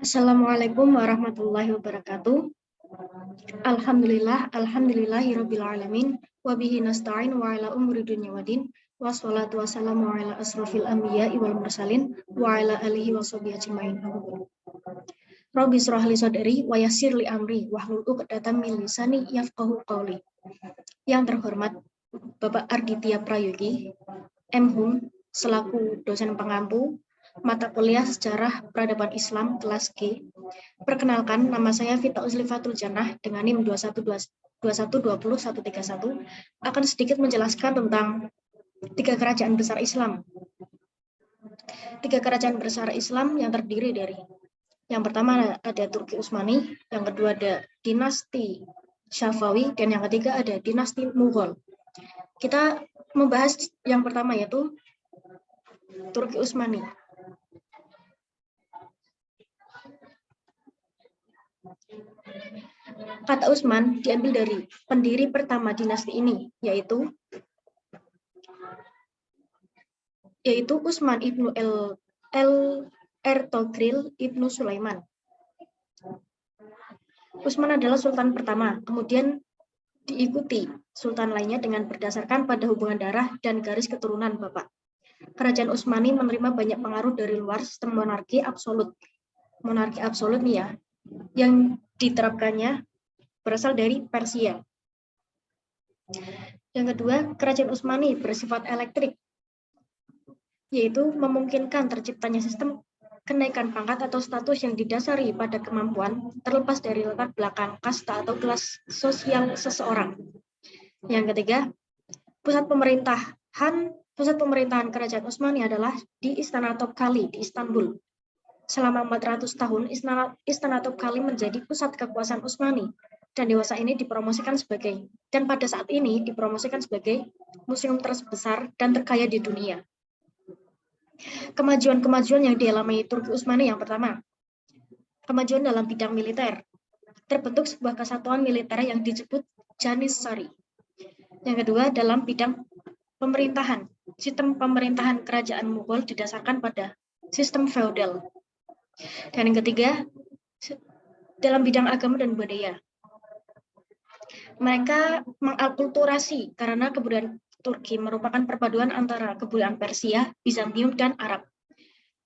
Assalamualaikum warahmatullahi wabarakatuh. Alhamdulillahirabbil alamin wa bihi nasta'in wa ala umuri dunya waddin wassalatu wassalamu ala asrofil anbiya'i wal mursalin wa ala alihi washabihi ajmain. Rabbi shrah li sadri wa yassir li amri wahlul 'uqdatam min lisani yafqahu qawli. Yang terhormat Bapak Arditya Prayogi, M.Hum, selaku dosen pengampu mata kuliah Sejarah Peradaban Islam kelas G. Perkenalkan, nama saya Vita Uzlifatul Jannah dengan NIM 2120131 akan sedikit menjelaskan tentang tiga kerajaan besar Islam. Tiga kerajaan besar Islam yang terdiri dari yang pertama ada Turki Utsmani, yang kedua ada dinasti Syafawi, dan yang ketiga ada dinasti Mughal. Kita membahas yang pertama yaitu Turki Utsmani. Kata Utsman diambil dari pendiri pertama dinasti ini, yaitu Utsman ibnu Ertogril ibnu Sulaiman. Utsman adalah sultan pertama, kemudian diikuti sultan lainnya dengan berdasarkan pada hubungan darah dan garis keturunan bapak. Kerajaan Utsmani menerima banyak pengaruh dari luar sistem monarki absolut. Monarki absolut nih ya, yang diterapkannya berasal dari Persia. Yang kedua, kerajaan Utsmani bersifat elektrik, yaitu memungkinkan terciptanya sistem kenaikan pangkat atau status yang didasari pada kemampuan terlepas dari latar belakang kasta atau kelas sosial seseorang. Yang ketiga, pusat pemerintahan kerajaan Utsmani adalah di Istana Topkapı di Istanbul. Selama 400 tahun, Istana Topkapı menjadi pusat kekuasaan Utsmani, dan pada saat ini dipromosikan sebagai museum terbesar dan terkaya di dunia. Kemajuan yang dialami Turki Utsmani yang pertama, kemajuan dalam bidang militer. Terbentuk sebuah kesatuan militer yang disebut Janissary. Yang kedua, dalam bidang pemerintahan. Sistem pemerintahan kerajaan Mughal didasarkan pada sistem feodal. Dan yang ketiga, dalam bidang agama dan budaya. Mereka mengakulturasi karena kebudayaan Turki merupakan perpaduan antara kebudayaan Persia, Bizantium, dan Arab.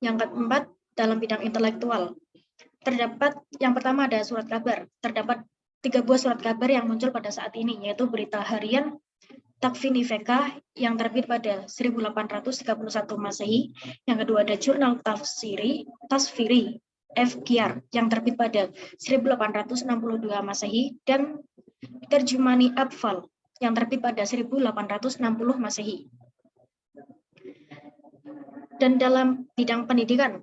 Yang keempat, dalam bidang intelektual. Yang pertama ada surat kabar. Terdapat 3 buah surat kabar yang muncul pada saat ini, yaitu berita harian Takvini-Feka yang terbit pada 1831 Masehi. Yang kedua ada jurnal Tasfiri Efkiar yang terbit pada 1862 Masehi, dan Terjemani Atfal yang terbit pada 1860 Masehi. Dan dalam bidang pendidikan,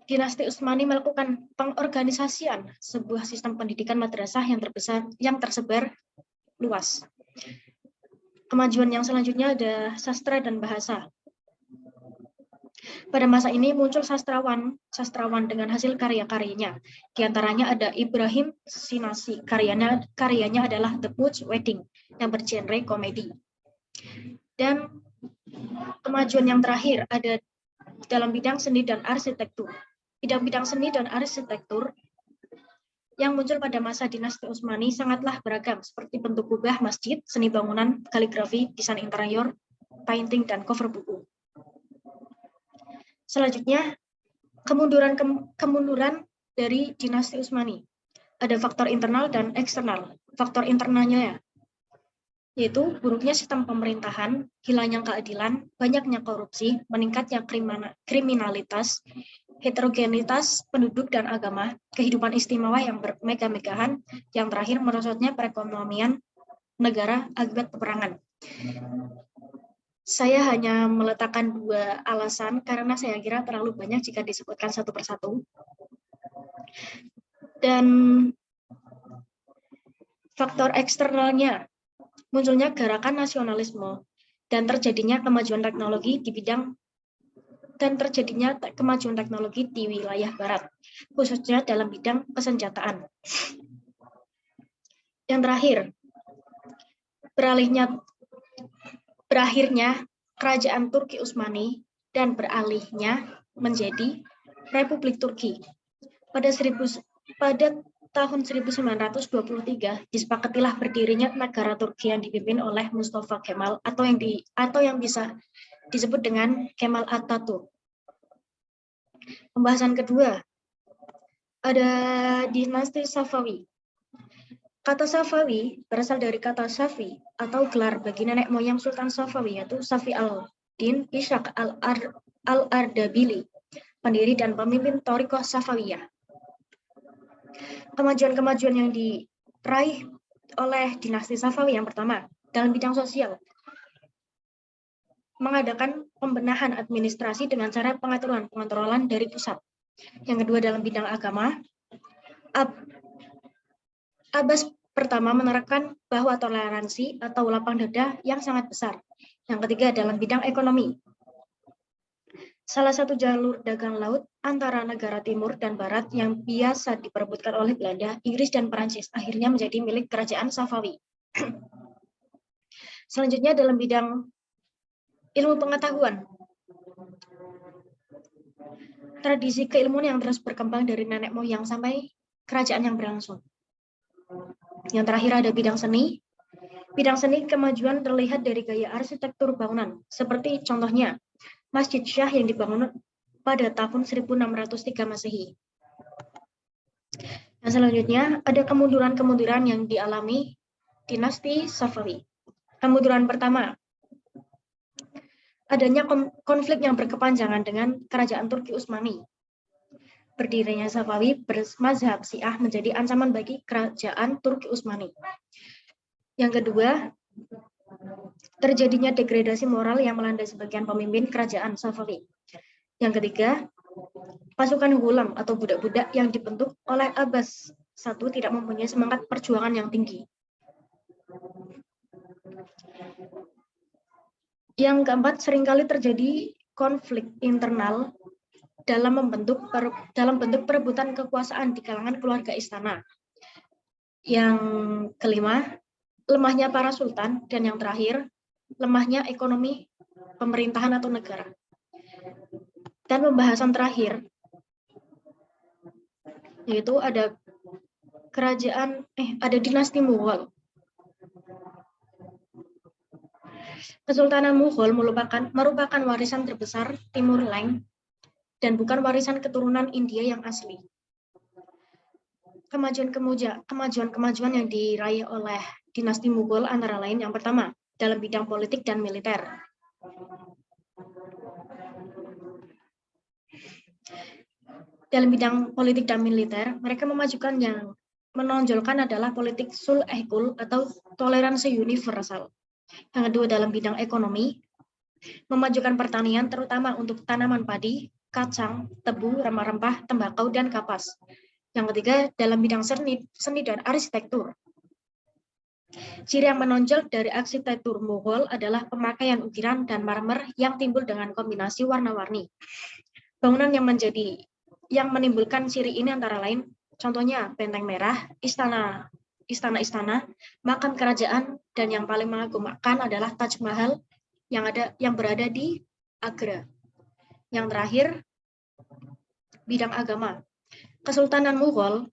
dinasti Utsmani melakukan pengorganisasian sebuah sistem pendidikan madrasah yang tersebar luas. Kemajuan yang selanjutnya ada sastra dan bahasa. Pada masa ini muncul sastrawan dengan hasil karya-karyanya. Di antaranya ada Ibrahim Sinasi, karyanya adalah The Butch Wedding yang bergenre komedi. Dan kemajuan yang terakhir ada dalam bidang seni dan arsitektur. Bidang seni dan arsitektur yang muncul pada masa dinasti Utsmani sangatlah beragam, seperti bentuk kubah masjid, seni bangunan, kaligrafi, desain interior, painting, dan cover buku. Selanjutnya, kemunduran dari dinasti Utsmani. Ada faktor internal dan eksternal. Faktor internalnya yaitu buruknya sistem pemerintahan, hilangnya keadilan, banyaknya korupsi, meningkatnya kriminalitas, heterogenitas penduduk dan agama, kehidupan istimewa yang bermegah-megahan, yang terakhir merosotnya perekonomian negara akibat peperangan. Saya hanya meletakkan 2 alasan karena saya kira terlalu banyak jika disebutkan satu persatu. Dan faktor eksternalnya, munculnya gerakan nasionalisme dan terjadinya kemajuan teknologi di wilayah barat, khususnya dalam bidang kesenjataan. Yang terakhir, berakhirnya kerajaan Turki Utsmani dan beralihnya menjadi Republik Turki. Pada tahun 1923 disepakatilah berdirinya negara Turki yang dipimpin oleh Mustafa Kemal atau yang bisa disebut dengan Kemal Atatürk. Pembahasan kedua, ada dinasti Safawi. Kata Safawi berasal dari kata Safi atau gelar bagi nenek moyang Sultan Safawi, yaitu Safi al-Din Ishaq al-Ardabili, pendiri dan pemimpin Thariqah Safawiyah. Kemajuan-kemajuan yang diraih oleh dinasti Safawi yang pertama, dalam bidang sosial, mengadakan pembenahan administrasi dengan cara pengontrolan dari pusat. Yang kedua, dalam bidang agama, Abbas pertama menerapkan bahwa toleransi atau lapang dada yang sangat besar. Yang ketiga, dalam bidang ekonomi, salah satu jalur dagang laut antara negara timur dan barat yang biasa diperebutkan oleh Belanda, Inggris, dan Perancis akhirnya menjadi milik kerajaan Safawi. Selanjutnya, dalam bidang ilmu pengetahuan, tradisi keilmuan yang terus berkembang dari nenek moyang sampai kerajaan yang berlangsung. Yang terakhir ada bidang seni. Bidang seni kemajuan terlihat dari gaya arsitektur bangunan, seperti contohnya Masjid Shah yang dibangun pada tahun 1603 Masehi. Yang selanjutnya ada kemunduran-kemunduran yang dialami dinasti Safawi. Kemunduran pertama, adanya konflik yang berkepanjangan dengan kerajaan Turki Utsmani. Berdirinya Safawi bermazhab Syiah menjadi ancaman bagi kerajaan Turki Utsmani. Yang kedua, terjadinya degradasi moral yang melanda sebagian pemimpin kerajaan Safawi. Yang ketiga, pasukan Ghulam atau budak-budak yang dibentuk oleh Abbas I tidak mempunyai semangat perjuangan yang tinggi. Yang keempat, seringkali terjadi konflik internal dalam bentuk perebutan kekuasaan di kalangan keluarga istana. Yang kelima, lemahnya para sultan, dan yang terakhir, lemahnya ekonomi pemerintahan atau negara. Dan pembahasan terakhir, yaitu ada dinasti Mughal. Kesultanan Mughal merupakan warisan terbesar Timur Leng dan bukan warisan keturunan India yang asli. Kemajuan yang diraih oleh dinasti Mughal antara lain yang pertama, dalam bidang politik dan militer. Dalam bidang politik dan militer, mereka memajukan yang menonjolkan adalah politik sul-ehkul atau toleransi universal. Yang kedua, dalam bidang ekonomi, memajukan pertanian terutama untuk tanaman padi, kacang, tebu, rempah-rempah, tembakau, dan kapas. Yang ketiga, dalam bidang seni dan arsitektur. Ciri yang menonjol dari arsitektur Mughal adalah pemakaian ukiran dan marmer yang timbul dengan kombinasi warna-warni. Bangunan yang menimbulkan ciri ini antara lain, contohnya Benteng Merah, istana-istana, makam kerajaan, dan yang paling mengagumkan adalah Taj Mahal yang berada di Agra. Yang terakhir, bidang agama. Kesultanan Mughal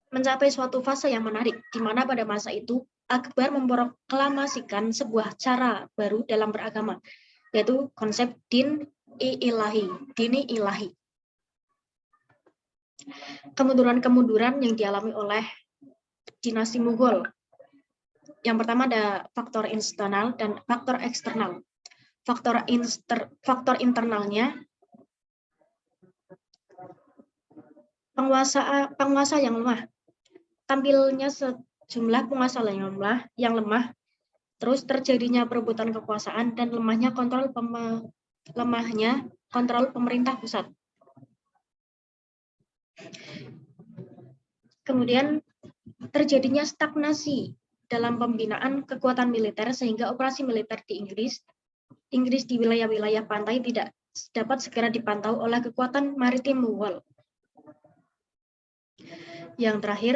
mencapai suatu fase yang menarik, di mana pada masa itu Akbar memproklamasikan sebuah cara baru dalam beragama, yaitu konsep dini ilahi. Kemunduran-kemunduran yang dialami oleh dinasti Mughal. Yang pertama ada faktor internal dan faktor eksternal. Faktor internalnya, penguasa yang lemah. Tampilnya sejumlah penguasa yang lemah, terus terjadinya perebutan kekuasaan dan lemahnya kontrol pemerintah pusat. Kemudian terjadinya stagnasi dalam pembinaan kekuatan militer sehingga operasi militer di Inggris di wilayah-wilayah pantai tidak dapat segera dipantau oleh kekuatan maritim Mughal. Yang terakhir,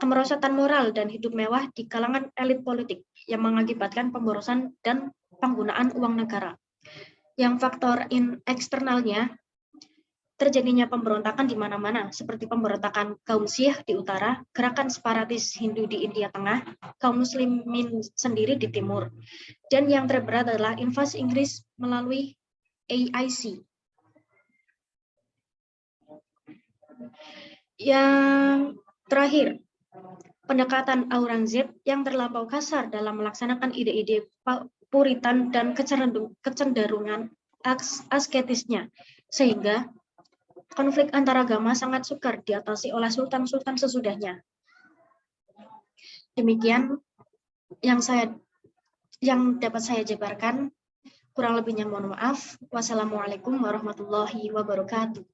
kemerosotan moral dan hidup mewah di kalangan elit politik yang mengakibatkan pemborosan dan penggunaan uang negara. Yang faktor eksternalnya, terjadinya pemberontakan di mana-mana, seperti pemberontakan kaum Syiah di utara, gerakan separatis Hindu di India Tengah, kaum Muslimin sendiri di timur, dan yang terberat adalah invasi Inggris melalui AIC. Yang terakhir, pendekatan Aurangzeb yang terlampau kasar dalam melaksanakan ide-ide Puritan dan kecenderungan asketisnya, sehingga konflik antaragama sangat sukar diatasi oleh sultan-sultan sesudahnya. Demikian yang dapat saya jabarkan. Kurang lebihnya mohon maaf. Wassalamualaikum warahmatullahi wabarakatuh.